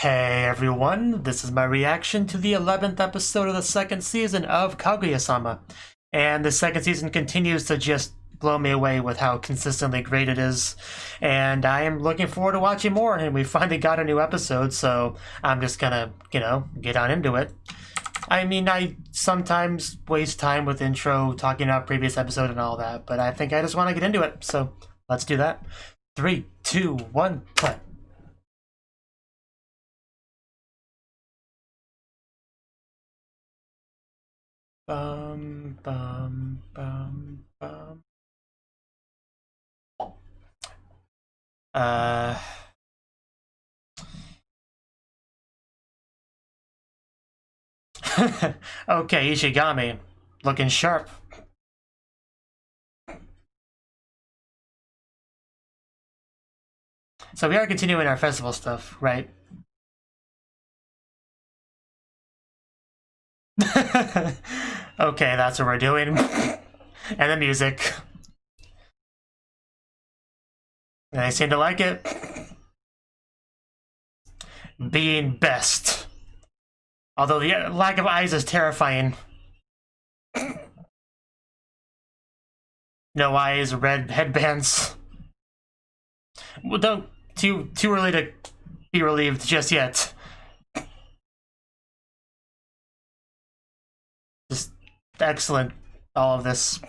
Hey everyone, this is my reaction to the 11th episode of the second season of Kaguya-sama. And the second season continues to just blow me away with how consistently great it is. And I am looking forward to watching more, and we finally got a new episode, so I'm just gonna, get on into it. I mean, I sometimes waste time with intro, talking about previous episode and all that, but I think I just want to get into it, so let's do that. 3, 2, 1, play. Bum, bum, bum, bum. Okay, Ishigami. Looking sharp. So we are continuing our festival stuff, right? Okay, that's what we're doing. And the music. And they seem to like it. Being best. Although the lack of eyes is terrifying. No eyes, red headbands. Well, don't too early to be relieved just yet. Just excellent, all of this.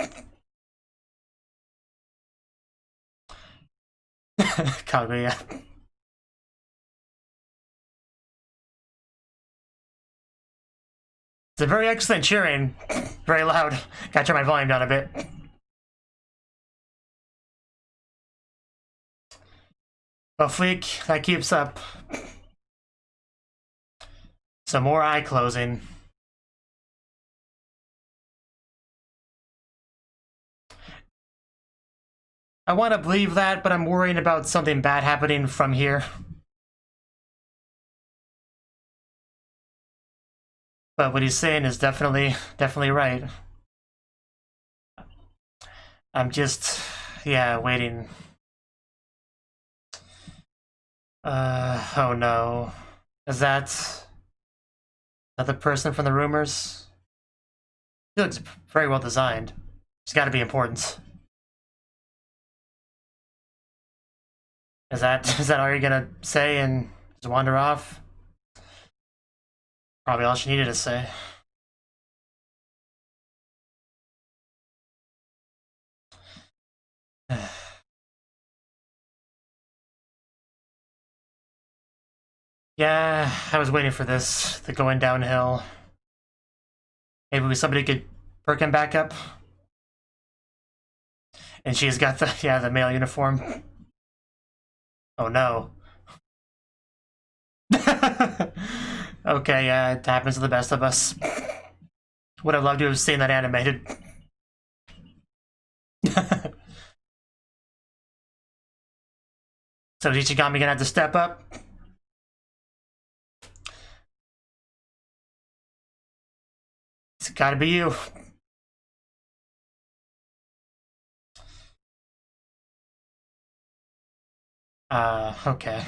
Kaguya. It's a very excellent cheering. Very loud. Gotta turn my volume down a bit. Hopefully that keeps up. Some more eye closing. I want to believe that, but I'm worrying about something bad happening from here. But what he's saying is definitely right. I'm just, waiting. Oh no. Is that the person from the rumors? He looks very well designed. It's gotta be important. Is that all you're gonna say and just wander off? Probably all she needed to say. Yeah, I was waiting for this, the going downhill. Maybe somebody could perk him back up. And she's got the male uniform. Oh no. Okay, yeah, it happens to the best of us. Would have loved to have seen that animated. So is Ishigami gonna have to step up? It's gotta be you. Okay.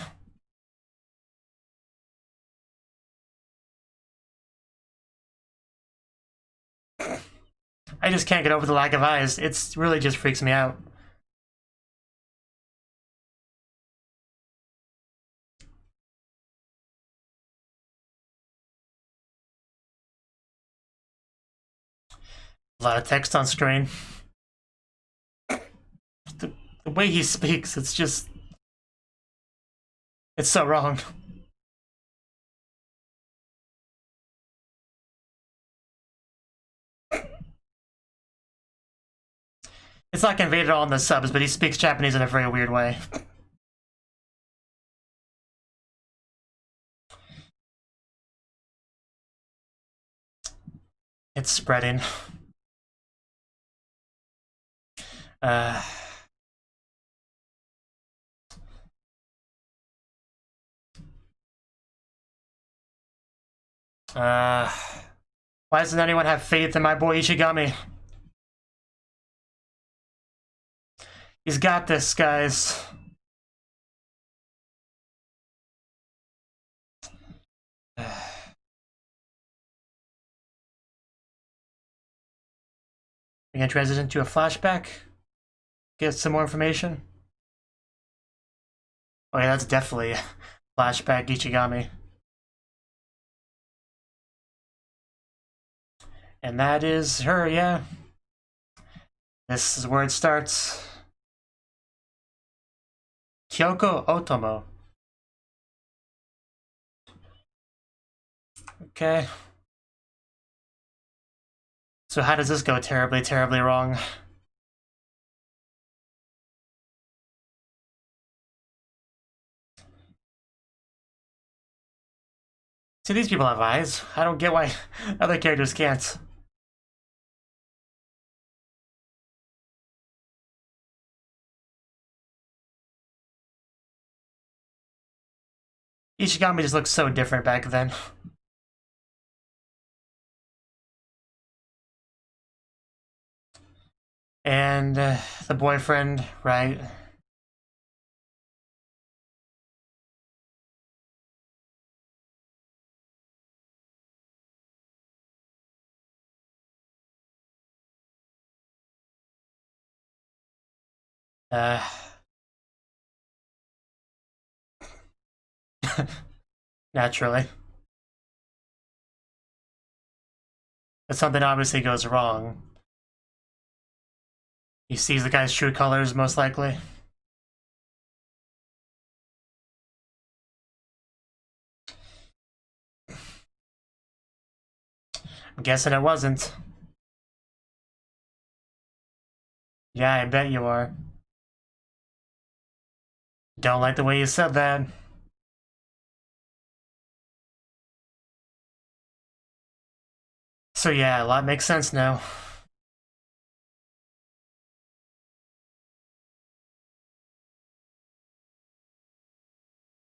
I just can't get over the lack of eyes. It's really just freaks me out. A lot of text on screen. The way he speaks, it's just... It's so wrong. It's not conveyed at all in the subs, but he speaks Japanese in a very weird way. It's spreading. Why doesn't anyone have faith in my boy Ishigami? He's got this, guys. We're gonna transition to a flashback. Get some more information. Oh yeah, that's definitely a flashback Ishigami. And that is her, yeah. This is where it starts. Kyoko Otomo. Okay. So how does this go terribly, terribly wrong? See, these people have eyes. I don't get why other characters can't. Ishigami just looked so different back then. And the boyfriend, right? Naturally. But something obviously goes wrong. He sees the guy's true colors, most likely. I'm guessing it wasn't. Yeah, I bet you are. Don't like the way you said that. So yeah, a lot makes sense now.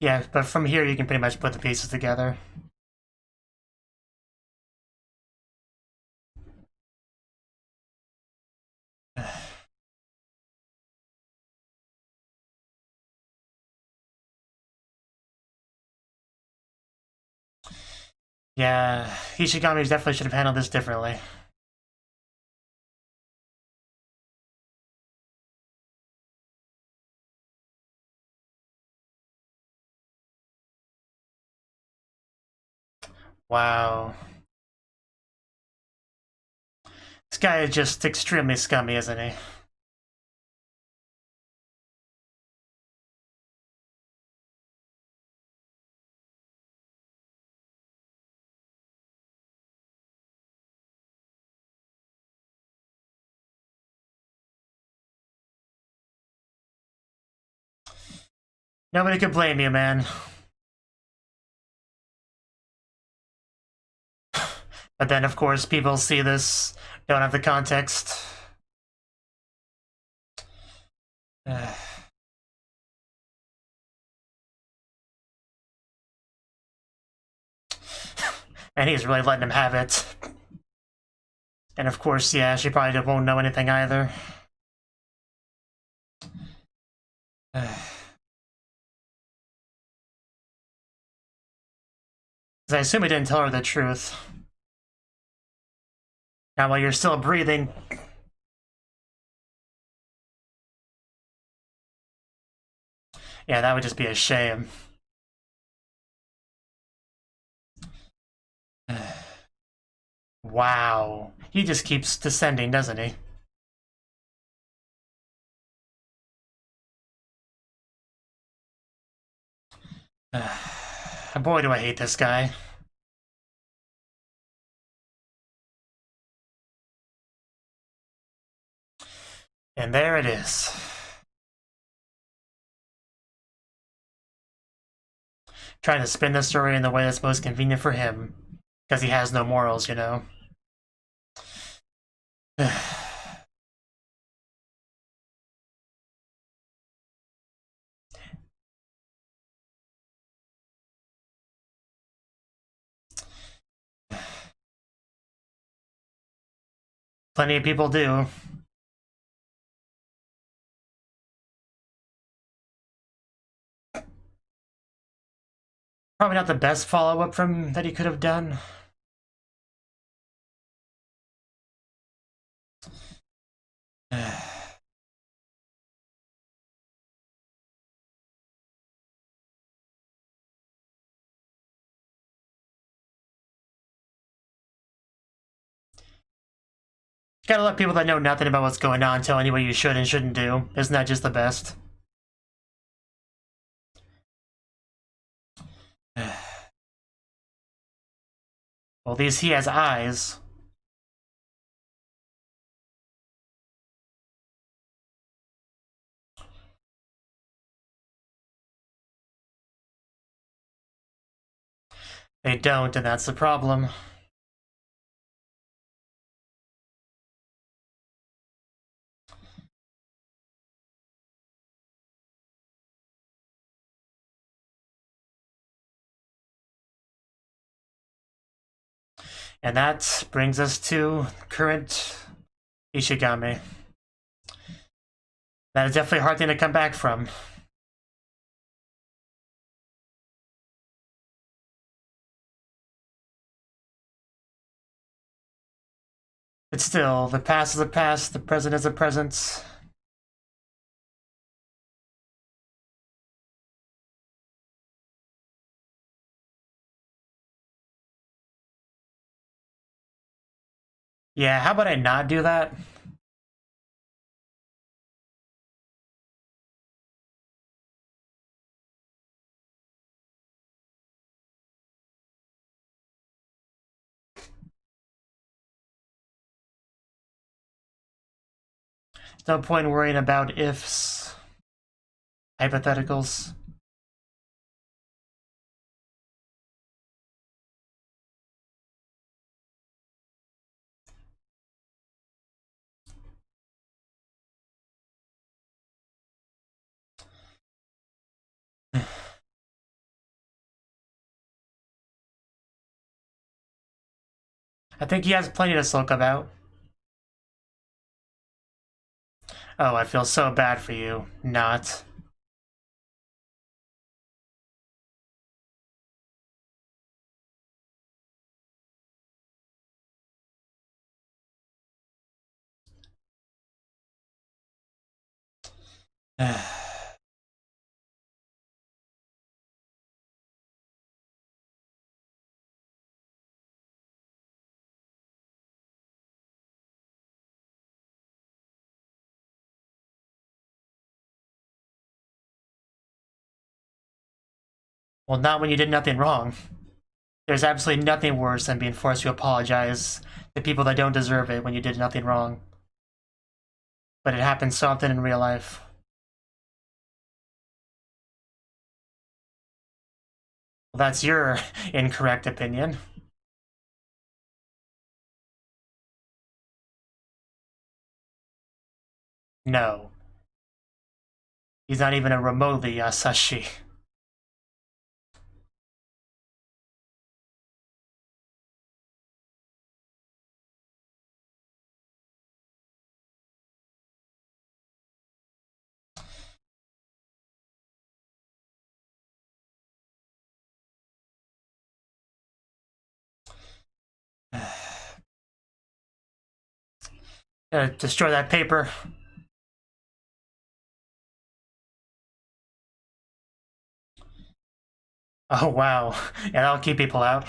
Yeah, but from here you can pretty much put the pieces together. Yeah, Ishigami definitely should have handled this differently. Wow. This guy is just extremely scummy, isn't he? Nobody could blame you, man. But then, of course, people see this, don't have the context. And he's really letting him have it. And of course, yeah, she probably won't know anything either. I assume he didn't tell her the truth. Now, while you're still breathing... Yeah, that would just be a shame. Wow. He just keeps descending, doesn't he? Boy, do I hate this guy. And there it is. Trying to spin the story in the way that's most convenient for him. Because he has no morals, you know? Plenty of people do. Probably not the best follow-up from that he could have done. Gotta let people that know nothing about what's going on tell you what you should and shouldn't do. Isn't that just the best? Well, at least he has eyes. They don't, and that's the problem. And that brings us to current Ishigami. That is definitely a hard thing to come back from. But still, the past is the past, the present is the present. Yeah, how about I not do that? No point worrying about ifs, hypotheticals. I think he has plenty to sulk about. Oh, I feel so bad for you. Not. Well, not when you did nothing wrong. There's absolutely nothing worse than being forced to apologize to people that don't deserve it when you did nothing wrong. But it happens so often in real life. Well, that's your incorrect opinion. No. He's not even a remotely Yasashi. Destroy that paper. Oh, wow. Yeah, that'll keep people out.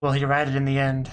Will he write it in the end?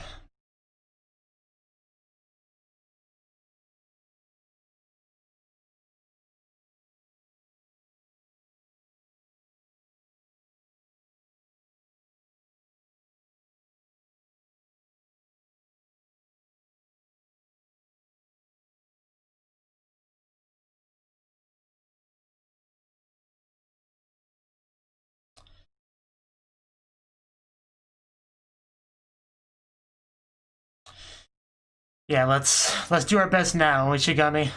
Yeah, let's do our best now, Ishigami.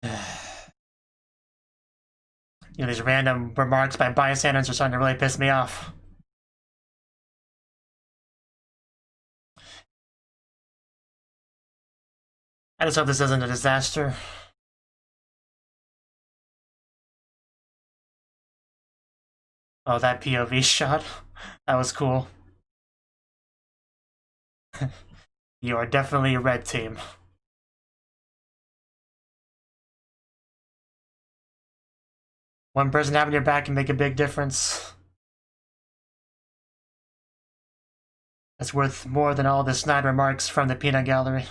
You know, these random remarks by bystanders are starting to really piss me off. I just hope this isn't a disaster. Oh, that POV shot. That was cool. You are definitely a red team. One person having your back can make a big difference. That's worth more than all the snide remarks from the peanut gallery.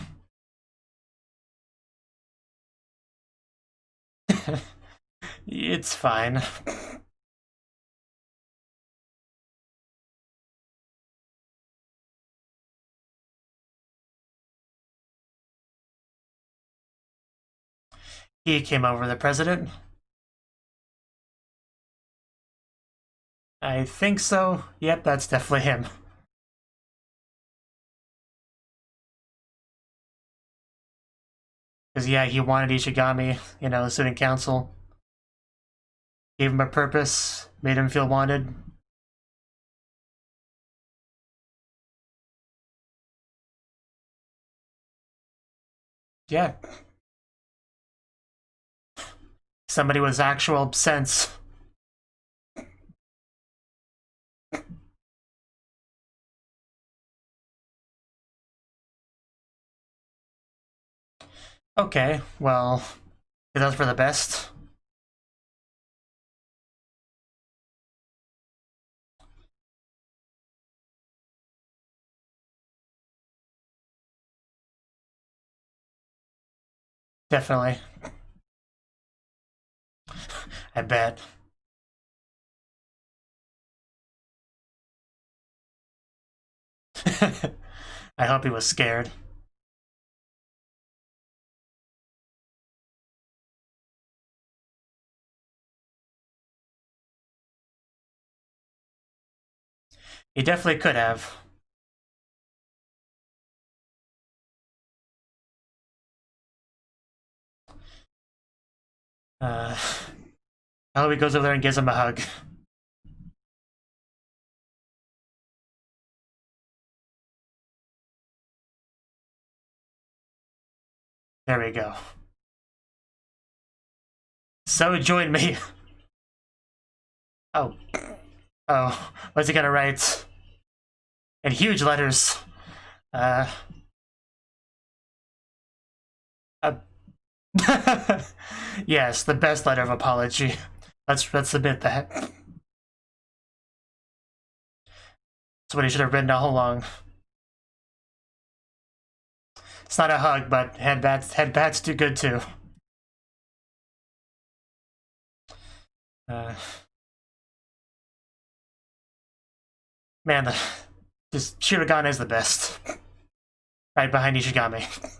It's fine. He came over the president. I think so. Yep, that's definitely him. Because, yeah, he wanted Ishigami, you know, student council. Gave him a purpose, made him feel wanted. Yeah. Somebody with actual sense. Okay, well, that's for the best. Definitely. I bet. I hope he was scared. He definitely could have. I hope he goes over there and gives him a hug. There we go. So join me. Oh. Oh. What's he gonna write? In huge letters. Yes, the best letter of apology. Let's submit that. That's what he should have written all along. It's not a hug, but headbats do good too. Man, this Shirogane is the best. Right behind Ishigami.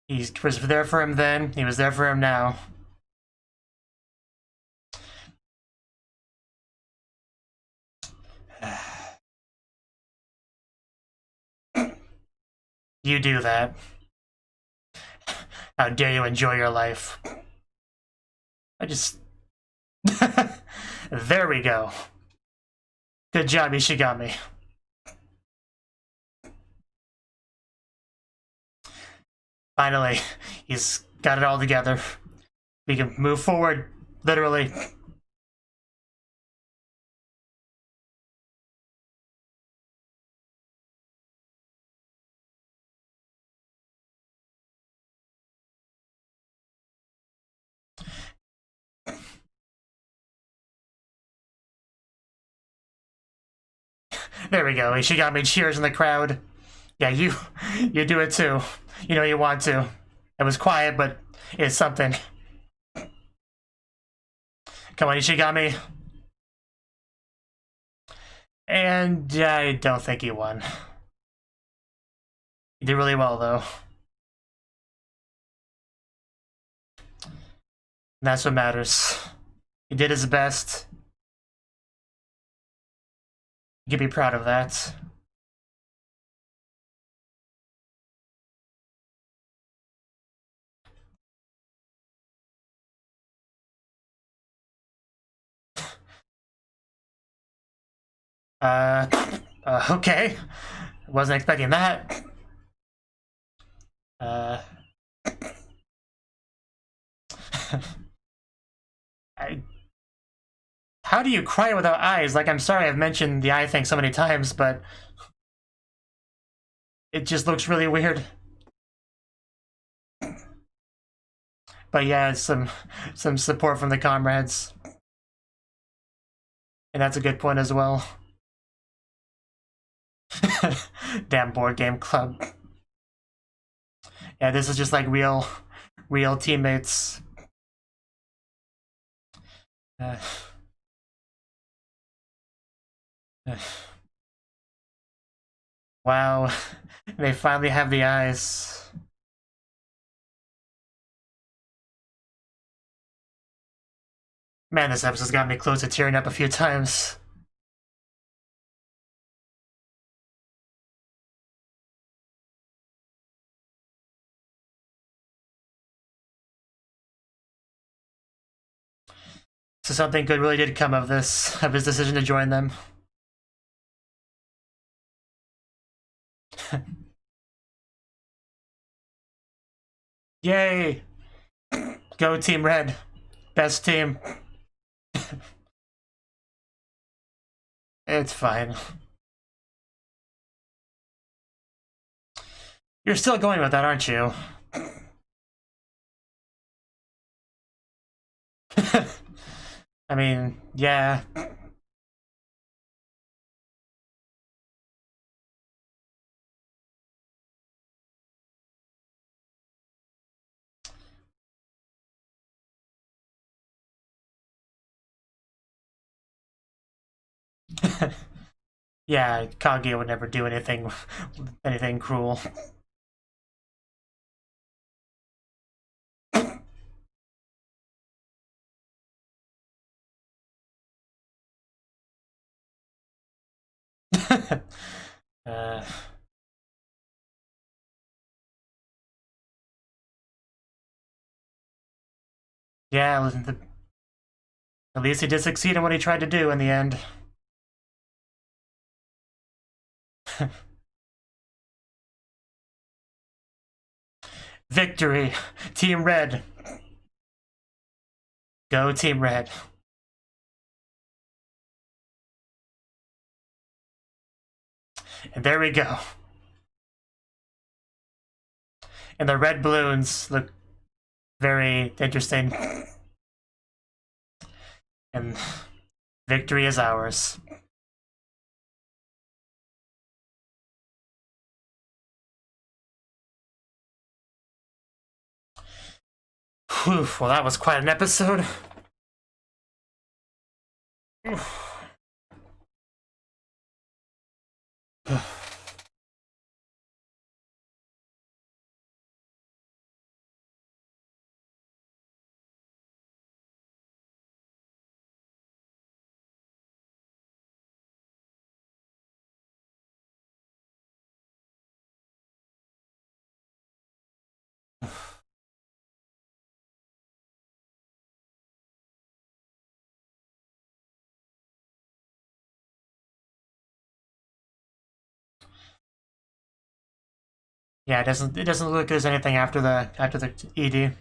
He was there for him then, he was there for him now. You do that. How dare you enjoy your life? I just... There we go. Good job, Ishigami. Finally, he's got it all together. We can move forward, literally. There we go. Ishigami cheers in the crowd. Yeah, you do it too. You know you want to. It was quiet, but it's something. Come on, Ishigami. And I don't think he won. He did really well, though. And that's what matters. He did his best. You can be proud of that. Okay. Wasn't expecting that. How do you cry without eyes? Like, I'm sorry I've mentioned the eye thing so many times, but it just looks really weird. But yeah, some support from the comrades. And that's a good point as well. Damn board game club. Yeah, this is just like real teammates. Wow, they finally have the eyes. Man, this episode's got me close to tearing up a few times. So something good really did come of this, of his decision to join them. Yay! Go Team Red. Best team. It's fine. You're still going with that, aren't you? I mean, yeah. Yeah, Kaguya would never do anything cruel. Yeah, at least he did succeed in what he tried to do in the end. Victory! Team Red! Go Team Red! And there we go. And the red balloons look very interesting. And victory is ours. Whew, well, that was quite an episode. Yeah, it doesn't look like there's anything after the ED.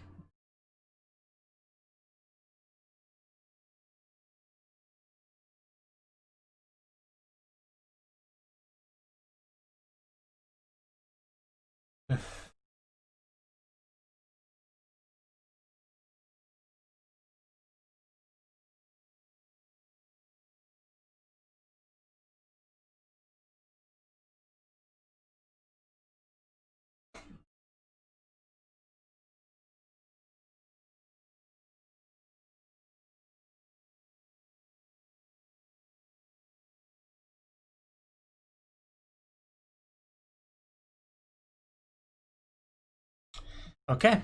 Okay.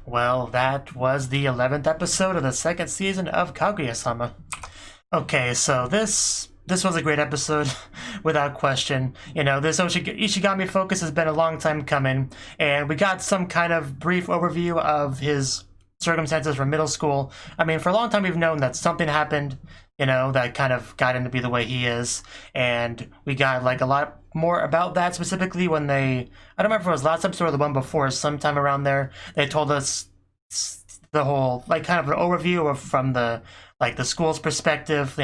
Well, that was the 11th episode of the second season of Kaguya-sama. Okay, so this was a great episode, without question. You know, this Ishigami focus has been a long time coming, and we got some kind of brief overview of his circumstances from middle school. I mean, for a long time we've known that something happened, that kind of got him to be the way he is, and we got like a lot more about that specifically when I don't remember if it was last episode or the one before, sometime around there, they told us the whole, like, kind of an overview of from the school's perspective,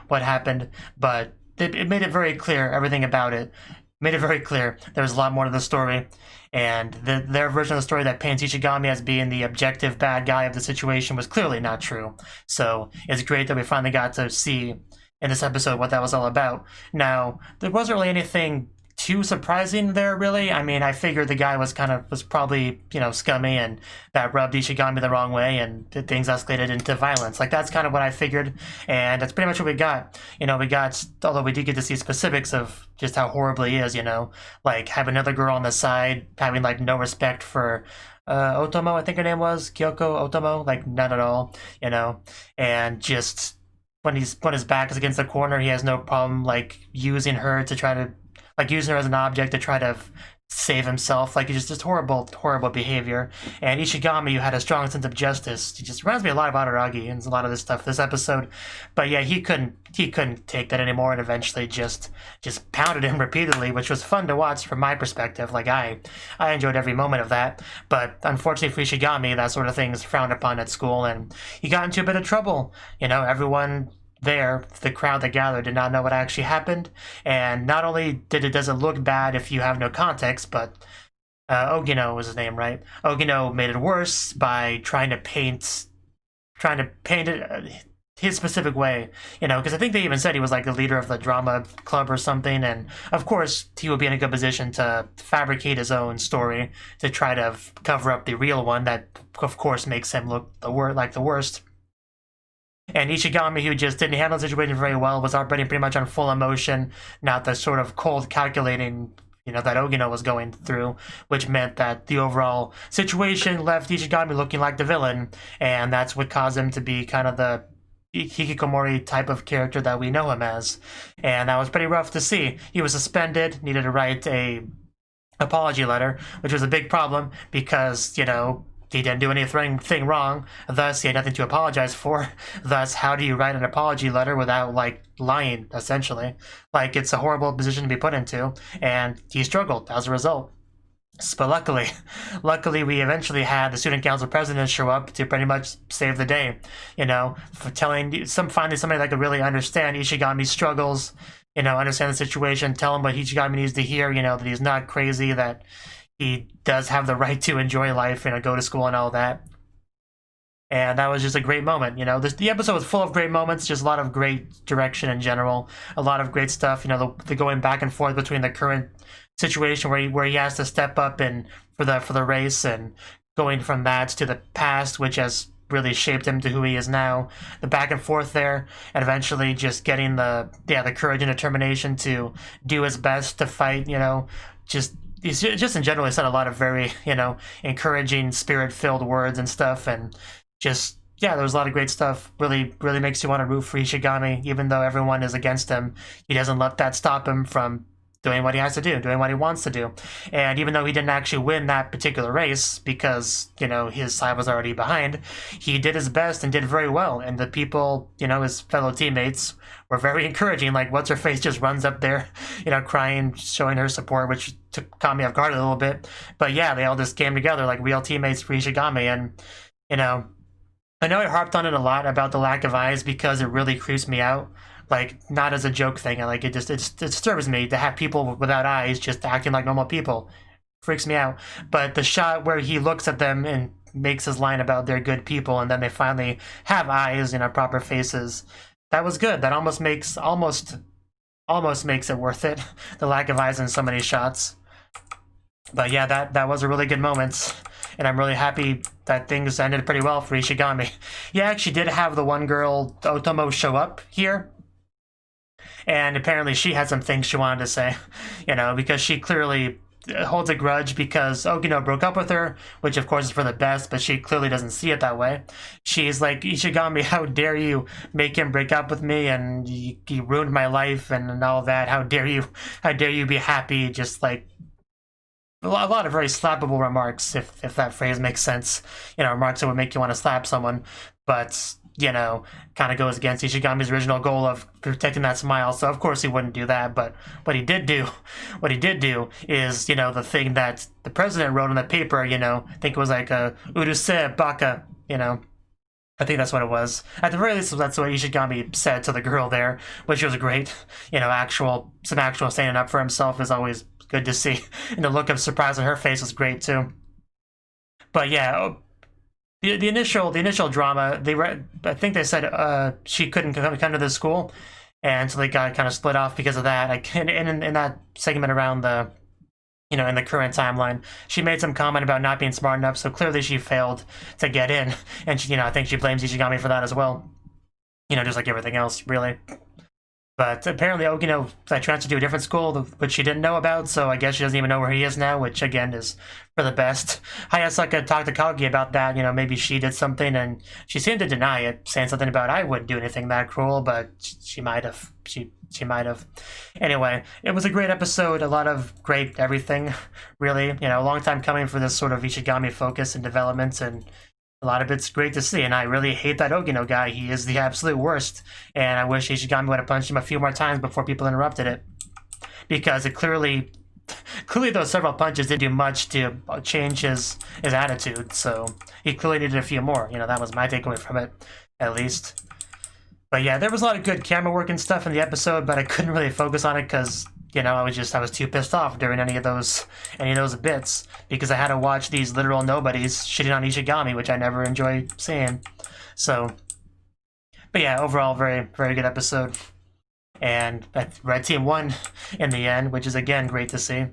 what happened, but it made it very clear, everything about it made it very clear there was a lot more to the story, and their version of the story that paints Ishigami as being the objective bad guy of the situation was clearly not true. So it's great that we finally got to see in this episode what that was all about. Now, there wasn't really anything too surprising there, really. I mean, I figured the guy was probably, scummy, and that rubbed Ishigami the wrong way, and things escalated into violence. Like, that's kind of what I figured, and that's pretty much what we got. Although we did get to see specifics of just how horrible he is, like, have another girl on the side, having, like, no respect for Otomo, I think her name was, Kyoko Otomo, like, none at all, and just when his back is against the corner, he has no problem, like, using her as an object to try to save himself. Like, it's just horrible behavior. And Ishigami, who had a strong sense of justice, he just reminds me a lot of Araragi and a lot of this stuff this episode. But yeah, he couldn't take that anymore, and eventually just pounded him repeatedly, which was fun to watch from my perspective. Like, I enjoyed every moment of that. But unfortunately for Ishigami, that sort of thing is frowned upon at school, and he got into a bit of trouble. Everyone there, the crowd that gathered, did not know what actually happened, and not only does it look bad if you have no context, but Ogino was his name, right? Ogino made it worse by trying to paint it his specific way, because I think they even said he was like the leader of the drama club or something, and of course he would be in a good position to fabricate his own story to try to cover up the real one that of course makes him look like the worst. And Ishigami, who just didn't handle the situation very well, was operating pretty much on full emotion, not the sort of cold calculating, that Ogino was going through, which meant that the overall situation left Ishigami looking like the villain, and that's what caused him to be kind of the hikikomori type of character that we know him as. And that was pretty rough to see. He was suspended, needed to write a apology letter, which was a big problem because, he didn't do anything wrong, thus he had nothing to apologize for. Thus, how do you write an apology letter without, like, lying, essentially? Like, it's a horrible position to be put into, and he struggled as a result. But luckily, we eventually had the student council president show up to pretty much save the day, for telling finally somebody that could really understand Ishigami's struggles, understand the situation, tell him what Ishigami needs to hear, that he's not crazy, that he does have the right to enjoy life, go to school and all that. And that was just a great moment, the episode was full of great moments, just a lot of great direction in general, a lot of great stuff, the going back and forth between the current situation where he has to step up and for the race, and going from that to the past, which has really shaped him to who he is now, the back and forth there, and eventually just getting the courage and determination to do his best to fight, just in general, he said a lot of very, encouraging, spirit-filled words and stuff, and just, there was a lot of great stuff. Really makes you want to root for Ishigami, even though everyone is against him. He doesn't let that stop him from doing what he has to do, doing what he wants to do. And even though he didn't actually win that particular race because, his side was already behind, he did his best and did very well. And the people, his fellow teammates were very encouraging. Like, What's-Her-Face just runs up there, crying, showing her support, which caught me off guard a little bit. But yeah, they all just came together like real teammates for Ishigami. And, I know I harped on it a lot about the lack of eyes because it really creeps me out. Like, not as a joke thing. Like, it disturbs me to have people without eyes just acting like normal people. Freaks me out. But the shot where he looks at them and makes his line about they're good people, and then they finally have eyes, proper faces, that was good. That almost makes it worth it. The lack of eyes in so many shots. But yeah, that was a really good moment, and I'm really happy that things ended pretty well for Ishigami. He actually did have the one girl, Otomo, show up here. And apparently she had some things she wanted to say, because she clearly holds a grudge because Ogino broke up with her, which of course is for the best, but she clearly doesn't see it that way. She's like, Ishigami, how dare you make him break up with me, and he ruined my life and all that. How dare you be happy, just like a lot of very slappable remarks, if that phrase makes sense. You know, remarks that would make you want to slap someone, but, you know, kind of goes against Ishigami's original goal of protecting that smile, so of course he wouldn't do that. But what he did do is, you know, the thing that the president wrote on the paper, you know, I think it was like a uruse baka, you know. I think that's what it was. At the very least, that's what Ishigami said to the girl there, which was great. You know, some actual standing up for himself is always good to see. And the look of surprise on her face was great too. But yeah, the initial drama, I think they said she couldn't come to the school, and so they got kind of split off because of that. Like in that segment around the, you know, in the current timeline, she made some comment about not being smart enough, so clearly she failed to get in, and she, you know, I think she blames Ishigami for that as well. You know, just like everything else, really. But apparently, you know, I transferred to a different school, which she didn't know about, so I guess she doesn't even know where he is now, which, again, is for the best. Hayasaka talked to Kaguya about that, you know, maybe she did something, and she seemed to deny it, saying something about, I wouldn't do anything that cruel, but she might have. She might have. Anyway, it was a great episode, a lot of great everything, really. You know, a long time coming for this sort of Ishigami focus and development, and a lot of it's great to see, and I really hate that Ogino guy. He is the absolute worst, and I wish Ishigami would have punched him a few more times before people interrupted it, because it clearly those several punches didn't do much to change his attitude, so he clearly needed a few more. You know, that was my takeaway from it, at least. But yeah, there was a lot of good camera work and stuff in the episode, but I couldn't really focus on it because, you know, I was too pissed off during any of those bits, because I had to watch these literal nobodies shitting on Ishigami, which I never enjoy seeing. So, but yeah, overall, very, very good episode. And Red Team won in the end, which is again great to see.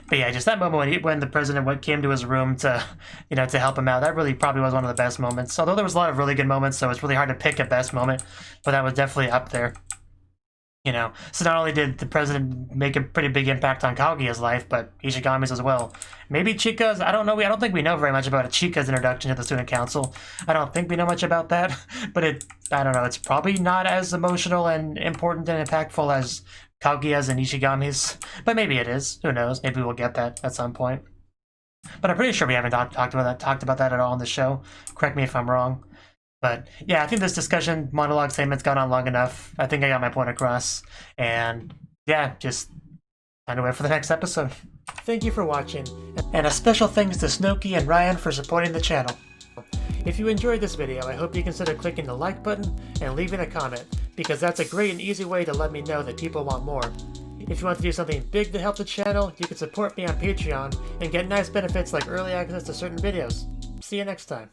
But yeah, just that moment when the president came to his room to, you know, to help him out, that really probably was one of the best moments. Although there was a lot of really good moments, so it's really hard to pick a best moment, but that was definitely up there. You know, so not only did the president make a pretty big impact on Kaguya's life, but Ishigami's as well. Maybe Chika's, I don't know, I don't think we know very much about Chika's introduction to the student council. I don't think we know much about that, but I don't know, it's probably not as emotional and important and impactful as Kaguya's and Ishigami's, but maybe it is. Who knows? Maybe we'll get that at some point. But I'm pretty sure we haven't talked about that at all on the show. Correct me if I'm wrong. But yeah, I think this discussion monologue segment's gone on long enough. I think I got my point across. And yeah, just time to wait for the next episode. Thank you for watching, and a special thanks to Cnouki and Ryan for supporting the channel. If you enjoyed this video, I hope you consider clicking the like button and leaving a comment, because that's a great and easy way to let me know that people want more. If you want to do something big to help the channel, you can support me on Patreon and get nice benefits like early access to certain videos. See you next time.